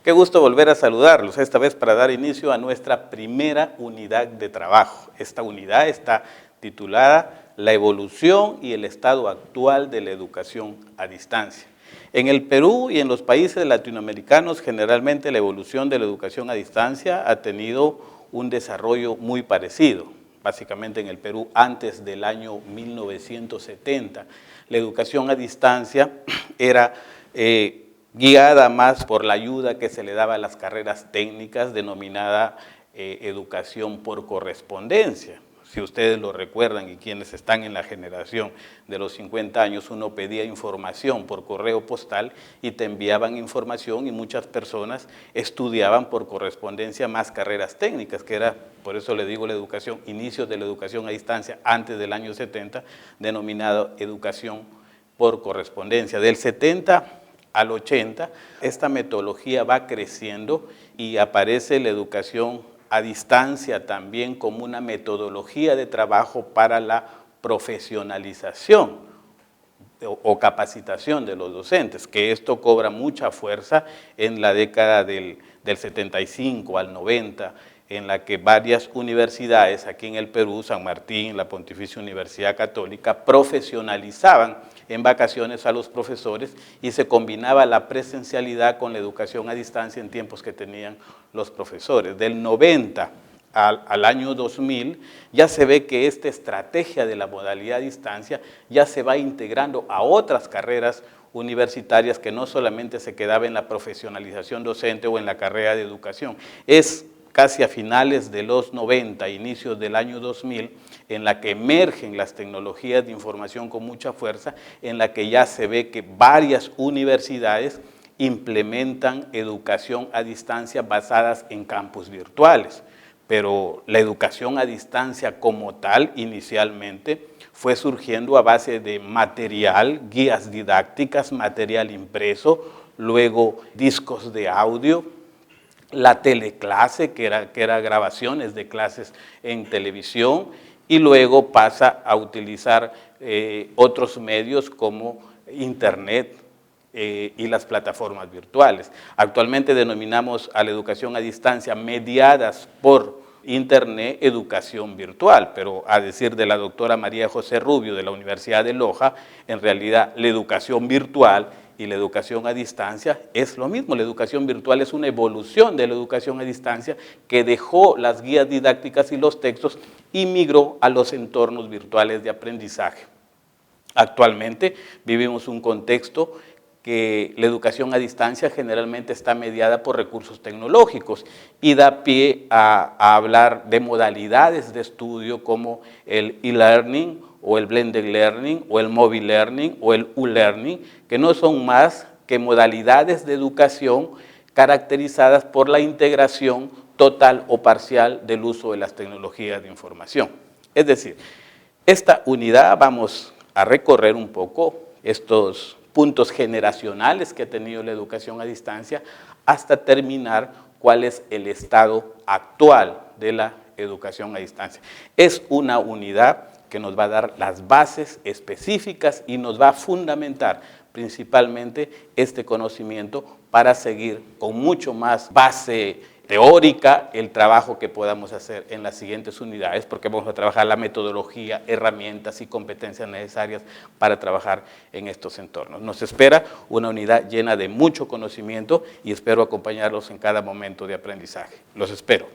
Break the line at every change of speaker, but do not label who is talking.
Qué gusto volver a saludarlos, esta vez para dar inicio a nuestra primera unidad de trabajo. Esta unidad está titulada La evolución y el estado actual de la educación a distancia. En el Perú y en los países latinoamericanos, generalmente la evolución de la educación a distancia ha tenido un desarrollo muy parecido. Básicamente en el Perú, antes del año 1970, la educación a distancia era guiada más por la ayuda que se le daba a las carreras técnicas, denominada educación por correspondencia. Si ustedes lo recuerdan y quienes están en la generación de los 50 años, uno pedía información por correo postal y te enviaban información y muchas personas estudiaban por correspondencia más carreras técnicas, que era, por eso le digo la educación, inicios de la educación a distancia antes del año 70, denominado educación por correspondencia. Del 70 al 80, esta metodología va creciendo y aparece la educación a distancia también como una metodología de trabajo para la profesionalización o capacitación de los docentes, que esto cobra mucha fuerza en la década del 75 al 90, en la que varias universidades aquí en el Perú, San Martín, la Pontificia Universidad Católica, profesionalizaban en vacaciones a los profesores y se combinaba la presencialidad con la educación a distancia en tiempos que tenían los profesores. Del 90 al año 2000 ya se ve que esta estrategia de la modalidad a distancia ya se va integrando a otras carreras universitarias que no solamente se quedaba en la profesionalización docente o en la carrera de educación. Es casi a finales de los 90, inicios del año 2000, en la que emergen las tecnologías de información con mucha fuerza, en la que ya se ve que varias universidades implementan educación a distancia basadas en campus virtuales. Pero la educación a distancia como tal, inicialmente, fue surgiendo a base de material, guías didácticas, material impreso, luego discos de audio, la teleclase, que era grabaciones de clases en televisión, y luego pasa a utilizar otros medios como Internet y las plataformas virtuales. Actualmente denominamos a la educación a distancia mediadas por Internet, educación virtual, pero a decir de la doctora María José Rubio de la Universidad de Loja, en realidad la educación virtual y la educación a distancia es lo mismo. La educación virtual es una evolución de la educación a distancia que dejó las guías didácticas y los textos y migró a los entornos virtuales de aprendizaje. Actualmente vivimos un contexto que la educación a distancia generalmente está mediada por recursos tecnológicos y da pie a hablar de modalidades de estudio como el e-learning o el blended learning o el mobile learning o el u-learning, que no son más que modalidades de educación caracterizadas por la integración total o parcial del uso de las tecnologías de información. Es decir, esta unidad vamos a recorrer un poco estos puntos generacionales que ha tenido la educación a distancia hasta terminar cuál es el estado actual de la educación a distancia. Es una unidad que nos va a dar las bases específicas y nos va a fundamentar principalmente este conocimiento para seguir con mucho más base teórica el trabajo que podamos hacer en las siguientes unidades, porque vamos a trabajar la metodología, herramientas y competencias necesarias para trabajar en estos entornos. Nos espera una unidad llena de mucho conocimiento y espero acompañarlos en cada momento de aprendizaje. Los espero.